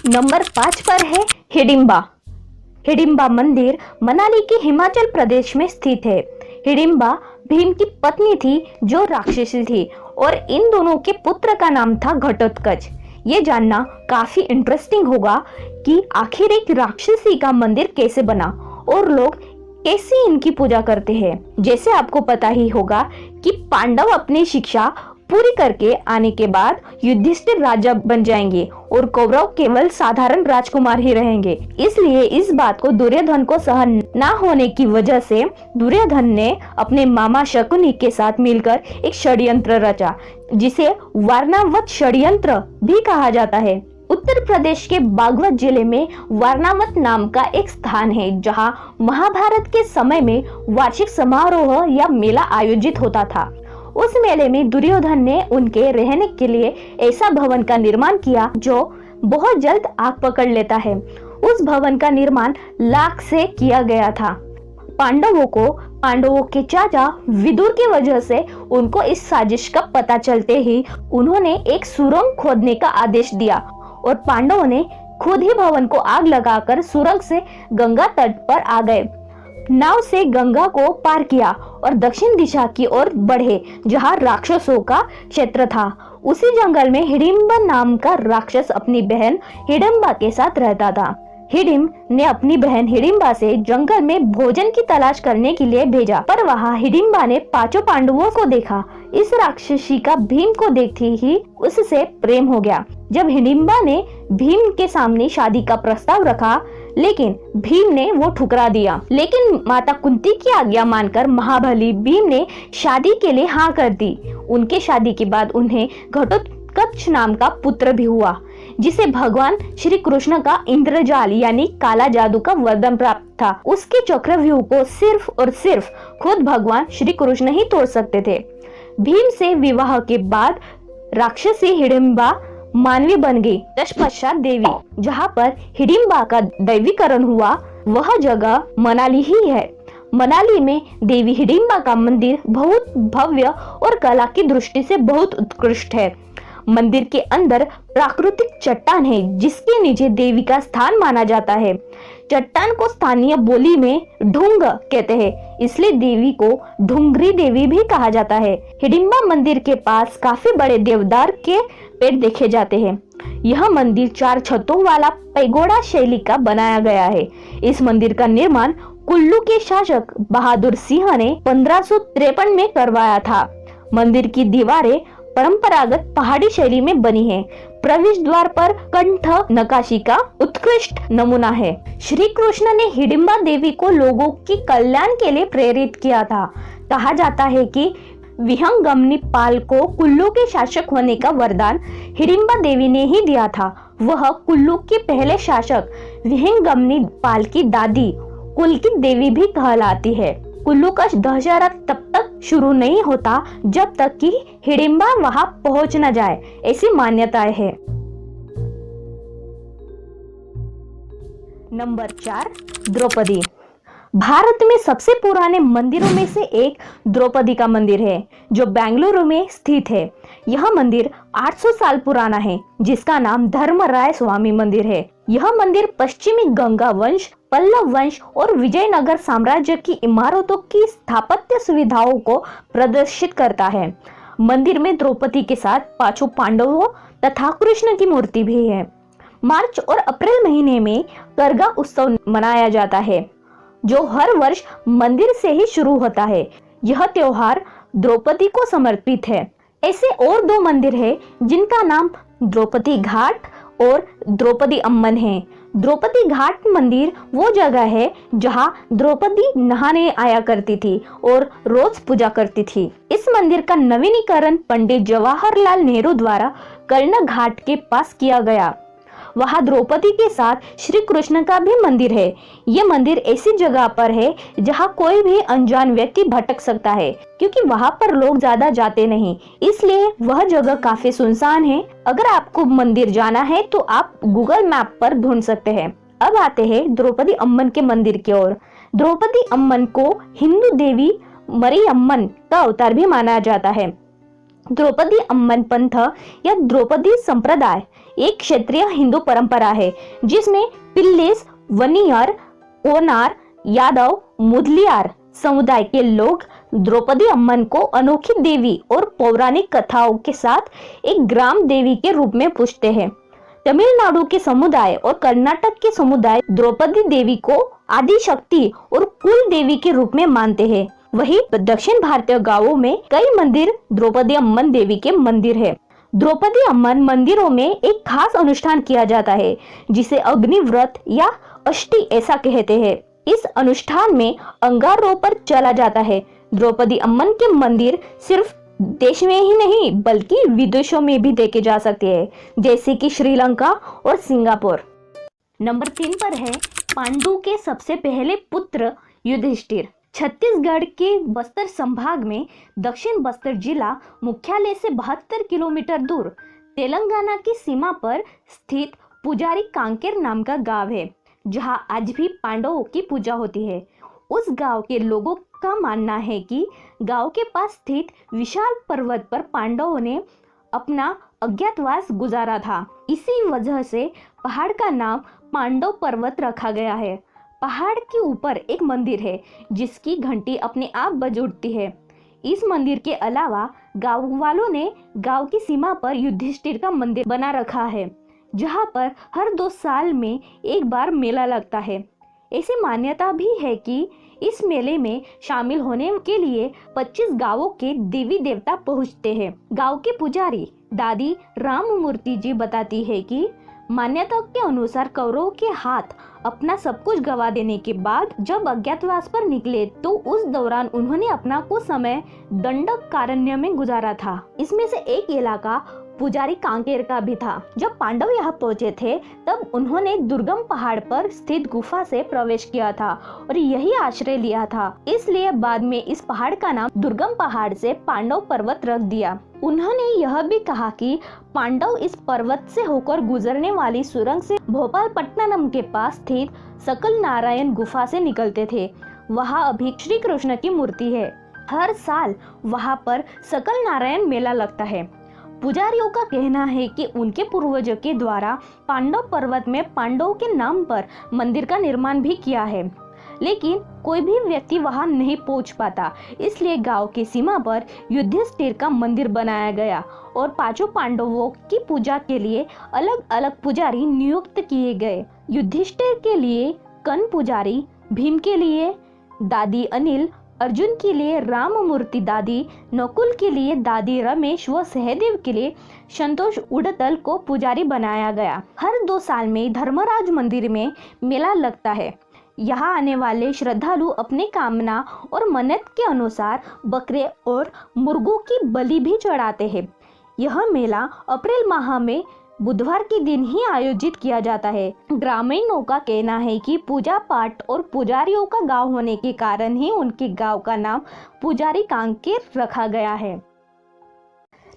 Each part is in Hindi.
नंबर 5 पर है हिडिंबा। हिडिंबा मंदिर मनाली के हिमाचल प्रदेश में स्थित है। हिडिंबा भीम की पत्नी थी जो राक्षसी थी और इन दोनों के पुत्र का नाम था घटोत्कच। ये जानना काफी इंटरेस्टिंग होगा कि आखिर एक राक्षसी का मंदिर कैसे बना और लोग कैसे इनकी पूजा करते हैं। जैसे आपको पता ही होगा कि पांडव अपनी शिक्षा पूरी करके आने के बाद युधिष्ठिर राजा बन जाएंगे और कौरव केवल साधारण राजकुमार ही रहेंगे। इसलिए इस बात को दुर्योधन को सहन न होने की वजह से दुर्योधन ने अपने मामा शकुनी के साथ मिलकर एक षड्यंत्र रचा, जिसे वारनावत षड्यंत्र भी कहा जाता है। उत्तर प्रदेश के बागवत जिले में वारनावत नाम का एक स्थान है जहां महाभारत के समय में वार्षिक समारोह या मेला आयोजित होता था। उस मेले में दुर्योधन ने उनके रहने के लिए ऐसा भवन का निर्माण किया जो बहुत जल्द आग पकड़ लेता है। उस भवन का निर्माण लाख से किया गया था। पांडवों के चाचा विदुर की वजह से उनको इस साजिश का पता चलते ही उन्होंने एक सुरंग खोदने का आदेश दिया और पांडवों ने खुद ही भवन को आग लगाकर सुरंग से गंगा तट पर आ गए। नाव से गंगा को पार किया और दक्षिण दिशा की ओर बढ़े जहां राक्षसों का क्षेत्र था। उसी जंगल में हिडिंबा नाम का राक्षस अपनी बहन हिडिंबा के साथ रहता था। हिडिंब ने अपनी बहन हिडिंबा से जंगल में भोजन की तलाश करने के लिए भेजा, पर वहां हिडिंबा ने पांचों पांडवों को देखा। इस राक्षसी का भीम को देखते ही उससे प्रेम हो गया। जब हिडिंबा ने भीम के सामने शादी का प्रस्ताव रखा, लेकिन भीम ने वो ठुकरा दिया। लेकिन माता कुंती की आज्ञा मानकर महाबली भीम ने शादी के लिए हाँ कर दी। उनके शादी के बाद उन्हें घटोत्कच नाम का पुत्र भी हुआ, जिसे भगवान श्री कृष्ण का इंद्रजाल यानी काला जादू का वरदान प्राप्त था। उसके चक्रव्यूह को सिर्फ और सिर्फ खुद भगवान श्री कृष्ण ही तोड़ सकते थे। भीम से विवाह के बाद राक्षसी हिडिंबा मानवी बन गई। तत्पश्चात देवी, जहाँ पर हिडिंबा का दैवीकरण हुआ वह जगह मनाली ही है। मनाली में देवी हिडिंबा का मंदिर बहुत भव्य और कला की दृष्टि से बहुत उत्कृष्ट है। मंदिर के अंदर प्राकृतिक चट्टान है जिसके नीचे देवी का स्थान माना जाता है। चट्टान को स्थानीय बोली में ढुंग कहते हैं, इसलिए देवी को ढुंगरी देवी भी कहा जाता है। हिडिंबा मंदिर के पास काफी बड़े देवदार के पेड़ देखे जाते हैं। यह मंदिर 4 छतों वाला पैगोडा शैली का बनाया गया है। इस मंदिर का निर्माण कुल्लू के शासक बहादुर सिंह ने 1553 में करवाया था। मंदिर की दीवारें परंपरागत पहाड़ी शैली में बनी है। प्रवेश द्वार पर कंठ नक्काशी का उत्कृष्ट नमूना है। श्री कृष्ण ने हिडिंबा देवी को लोगों के कल्याण के लिए प्रेरित किया था। कहा जाता है कि विहंगमनी पाल को कुल्लू के शासक होने का वरदान हिडिंबा देवी ने ही दिया था। वह कुल्लू के पहले शासक विहंगमनी पाल की दादी कुलकी देवी भी कहलाती है। कुल्लू का दशहरा तब तक शुरू नहीं होता जब तक कि हिडिंबा वहां पहुंच न जाए, ऐसी मान्यताएं है। नंबर 4, द्रौपदी। भारत में सबसे पुराने मंदिरों में से एक द्रौपदी का मंदिर है जो बेंगलुरु में स्थित है। यह मंदिर 800 साल पुराना है, जिसका नाम धर्मराय स्वामी मंदिर है। यह मंदिर पश्चिमी गंगा वंश, पल्लव वंश और विजयनगर साम्राज्य की इमारतों की स्थापत्य सुविधाओं को प्रदर्शित करता है। मंदिर में द्रौपदी के साथ 5 पांडवों तथा कृष्ण की मूर्ति भी है। मार्च और अप्रैल महीने में करगा उत्सव मनाया जाता है, जो हर वर्ष मंदिर से ही शुरू होता है। यह त्योहार द्रौपदी को समर्पित है। ऐसे और 2 मंदिर हैं जिनका नाम द्रौपदी घाट और द्रौपदी अम्मन है। द्रौपदी घाट मंदिर वो जगह है जहां द्रौपदी नहाने आया करती थी और रोज पूजा करती थी। इस मंदिर का नवीनीकरण पंडित जवाहरलाल नेहरू द्वारा कर्ण घाट के पास किया गया। वहां द्रौपदी के साथ श्री कृष्ण का भी मंदिर है। ये मंदिर ऐसी जगह पर है जहां कोई भी अनजान व्यक्ति भटक सकता है, क्योंकि वहां पर लोग ज्यादा जाते नहीं, इसलिए वह जगह काफी सुनसान है। अगर आपको मंदिर जाना है तो आप गूगल मैप पर ढूंढ सकते हैं। अब आते हैं द्रौपदी अम्मन के मंदिर की ओर। द्रौपदी अम्मन को हिंदू देवी मरियम्मन का अवतार भी माना जाता है। द्रौपदी अम्मन पंथ या द्रौपदी संप्रदाय एक क्षेत्रीय हिंदू परंपरा है जिसमें पिल्लेस, वनियर, कोनार, यादव, मुदलियार समुदाय के लोग द्रौपदी अम्मन को अनोखी देवी और पौराणिक कथाओं के साथ एक ग्राम देवी के रूप में पूजते हैं। तमिलनाडु के समुदाय और कर्नाटक के समुदाय द्रौपदी देवी को आदि शक्ति और कुल देवी के रूप में मानते हैं। वहीं दक्षिण भारतीय गांवों में कई मंदिर द्रौपदी अम्मन देवी के मंदिर है। द्रौपदी अम्मन मंदिरों में एक खास अनुष्ठान किया जाता है जिसे अग्नि व्रत या अष्टी ऐसा कहते हैं। इस अनुष्ठान में अंगारों पर चला जाता है। द्रौपदी अम्मन के मंदिर सिर्फ देश में ही नहीं बल्कि विदेशों में भी देखे जा सकते हैं, जैसे कि श्रीलंका और सिंगापुर। नंबर 3 पर है पांडु के सबसे पहले पुत्र युधिष्ठिर। छत्तीसगढ़ के बस्तर संभाग में दक्षिण बस्तर जिला मुख्यालय से 72 किलोमीटर दूर तेलंगाना की सीमा पर स्थित पुजारी कांकेर नाम का गांव है, जहां आज भी पांडवों की पूजा होती है। उस गांव के लोगों का मानना है कि गांव के पास स्थित विशाल पर्वत पर पांडवों ने अपना अज्ञातवास गुजारा था। इसी वजह से पहाड़ का नाम पांडव पर्वत रखा गया है। पहाड़ के ऊपर एक मंदिर है जिसकी घंटी अपने आप बज उठती है। इस मंदिर के अलावा गांव वालों ने गांव की सीमा पर युधिष्ठिर का मंदिर बना रखा है, जहां पर हर 2 साल में एक बार मेला लगता है। ऐसी मान्यता भी है कि इस मेले में शामिल होने के लिए 25 गांवों के देवी देवता पहुंचते हैं। गांव के पुजारी दादी राममूर्ति जी बताती है कि मान्यता के अनुसार कौरवों के हाथ अपना सब कुछ गवा देने के बाद जब अज्ञातवास पर निकले तो उस दौरान उन्होंने अपना कुछ समय दंडक कारण्य में गुजारा था। इसमें से एक इलाका पुजारी कांकेर का भी था। जब पांडव यहाँ पहुँचे थे तब उन्होंने दुर्गम पहाड़ पर स्थित गुफा से प्रवेश किया था और यही आश्रय लिया था, इसलिए बाद में इस पहाड़ का नाम दुर्गम पहाड़ से पांडव पर्वत रख दिया। उन्होंने यह भी कहा कि पांडव इस पर्वत से होकर गुजरने वाली सुरंग से भोपालपट्टनम के पास स्थित सकल नारायण गुफा से निकलते थे। वहाँ अभी श्री कृष्ण की मूर्ति है। हर साल वहाँ पर सकल नारायण मेला लगता है। पुजारियों का कहना है कि उनके पूर्वजों के द्वारा पांडव पर्वत में पांडवों के नाम पर मंदिर का निर्माण भी किया है, लेकिन कोई भी व्यक्ति वहां नहीं पहुंच पाता, इसलिए गांव की सीमा पर युधिष्ठिर का मंदिर बनाया गया और 5 पांडवों की पूजा के लिए अलग अलग पुजारी नियुक्त किए गए। युधिष्ठिर के लिए कर्ण पुजारी, भीम के लिए दादी अनिल, अर्जुन के लिए राममूर्ति दादी, नकुल के लिए दादी रमेश व सहदेव के लिए संतोष उड़तल को पुजारी बनाया गया। हर 2 साल में धर्मराज मंदिर में मेला लगता है। यहाँ आने वाले श्रद्धालु अपने कामना और मन्नत के अनुसार बकरे और मुर्गों की बलि भी चढ़ाते हैं। यह मेला अप्रैल माह में बुधवार के दिन ही आयोजित किया जाता है। ग्रामीणों का कहना है कि पूजा पाठ और पुजारियों का गांव होने के कारण ही उनके गांव का नाम पुजारी कांकेर रखा गया है।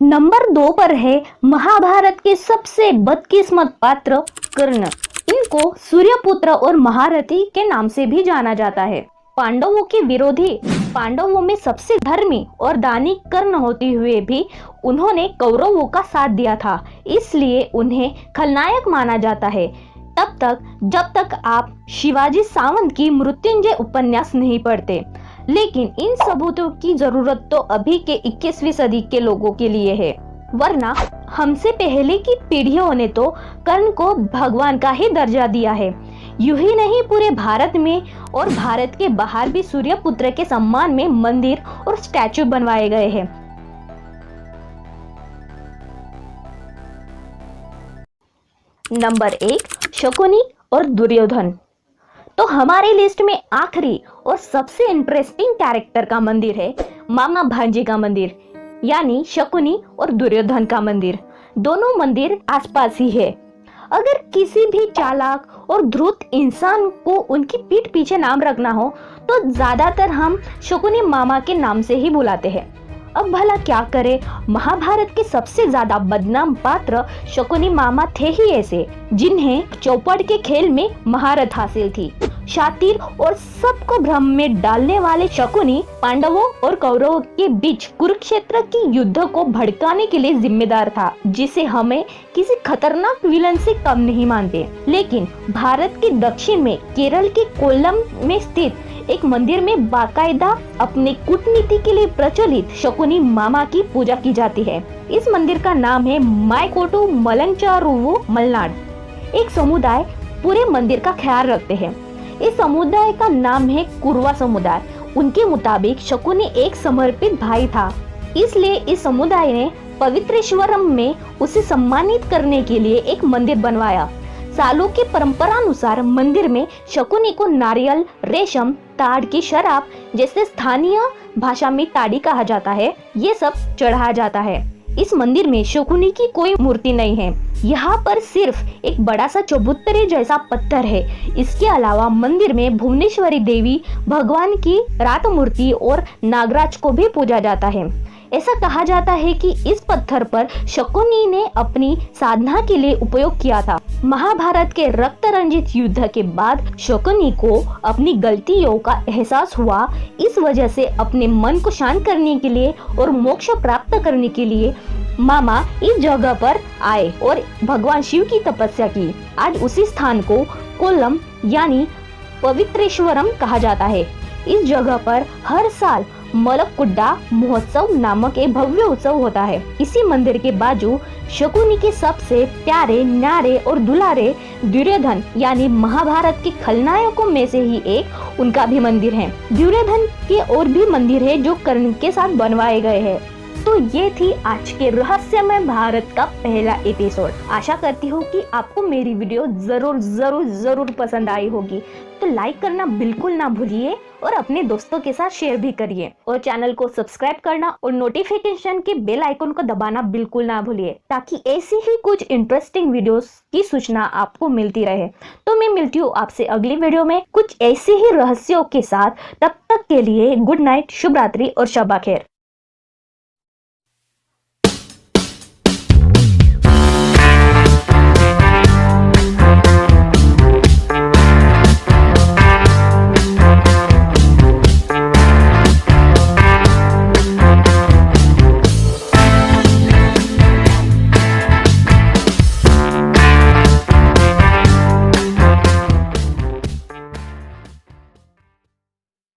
नंबर 2 पर है महाभारत के सबसे बदकिस्मत पात्र कर्ण। इनको सूर्यपुत्र और महारथी के नाम से भी जाना जाता है। पांडवों के विरोधी, पांडवों में सबसे धर्मी और दानी कर्ण होते हुए भी उन्होंने कौरवों का साथ दिया था, इसलिए उन्हें खलनायक माना जाता है तब तक जब तक आप शिवाजी सावंत की मृत्युंजय उपन्यास नहीं पढ़ते। लेकिन इन सबूतों की जरूरत तो अभी के 21वीं सदी के लोगों के लिए है, वरना हमसे पहले की पीढ़ियों ने तो कर्ण को भगवान का ही दर्जा दिया है। यूं ही नहीं, पूरे भारत में और भारत के बाहर भी सूर्यपुत्र के सम्मान में मंदिर और स्टैचू बनवाए गए हैं। नंबर 1 शकुनी और दुर्योधन। तो हमारी लिस्ट में आखिरी और सबसे इंटरेस्टिंग कैरेक्टर का मंदिर है मामा भांजे का मंदिर, यानी शकुनी और दुर्योधन का मंदिर। दोनों मंदिर आसपास ही है। अगर किसी भी चालाक और धूर्त इंसान को उनकी पीठ पीछे नाम रखना हो तो ज्यादातर हम शकुनी मामा के नाम से ही बुलाते हैं। अब भला क्या करे, महाभारत के सबसे ज्यादा बदनाम पात्र शकुनी मामा थे ही ऐसे जिन्हें चौपड़ के खेल में महारत हासिल थी। शातिर और सबको भ्रम में डालने वाले शकुनी पांडवों और कौरवों के बीच कुरुक्षेत्र की युद्ध को भड़काने के लिए जिम्मेदार था, जिसे हमें किसी खतरनाक विलन से कम नहीं मानते। लेकिन भारत के दक्षिण में केरल के कोल्लम में स्थित एक मंदिर में बाकायदा अपने कूटनीति के लिए प्रचलित शकुनी मामा की पूजा की जाती है। इस मंदिर का नाम है मायकोटू मलंचारुवु मलनाड। एक समुदाय पूरे मंदिर का ख्याल रखते हैं। इस समुदाय का नाम है कुरवा समुदाय। उनके मुताबिक शकुनी एक समर्पित भाई था, इसलिए इस समुदाय ने पवित्रेश्वरम में उसे सम्मानित करने के लिए एक मंदिर बनवाया। सालों की परंपरानुसार मंदिर में शकुनी को नारियल, रेशम, ताड़ की शराब, जैसे स्थानीय भाषा में ताड़ी कहा जाता है, ये सब चढ़ाया जाता है। इस मंदिर में शकुनी की कोई मूर्ति नहीं है। यहाँ पर सिर्फ एक बड़ा सा चबूतरे जैसा पत्थर है। इसके अलावा मंदिर में भुवनेश्वरी देवी, भगवान की रात मूर्ति और नागराज को भी पूजा जाता है। ऐसा कहा जाता है कि इस पत्थर पर शकुनी ने अपनी साधना के लिए उपयोग किया था। महाभारत के रक्त रंजित युद्ध के बाद शकुनी को अपनी गलतियों का एहसास हुआ। इस वजह से अपने मन को शांत करने के लिए और मोक्ष प्राप्त करने के लिए मामा इस जगह पर आए और भगवान शिव की तपस्या की। आज उसी स्थान को कोल्लम यानी पवित्रेश्वरम कहा जाता है। इस जगह पर हर साल मलक्कुड्डा महोत्सव नामक एक भव्य उत्सव होता है। इसी मंदिर के बाजू शकुनी के सबसे प्यारे, न्यारे और दुलारे दुर्योधन यानी महाभारत के खलनायकों में से ही एक उनका भी मंदिर है। दुर्योधन के और भी मंदिर है जो कर्ण के साथ बनवाए गए हैं। तो ये थी आज के रहस्यमय भारत का पहला एपिसोड। आशा करती हूँ कि आपको मेरी वीडियो जरूर पसंद आई होगी। तो लाइक करना बिल्कुल ना भूलिए और अपने दोस्तों के साथ शेयर भी करिए और चैनल को सब्सक्राइब करना और नोटिफिकेशन के बेल आइकन को दबाना बिल्कुल ना भूलिए, ताकि ऐसी ही कुछ इंटरेस्टिंग वीडियोस की सूचना आपको मिलती रहे। तो मैं मिलती हूँ आपसे अगली वीडियो में कुछ ऐसे ही रहस्यों के साथ। तब तक के लिए गुड नाइट, शुभ रात्रि और शब खैर।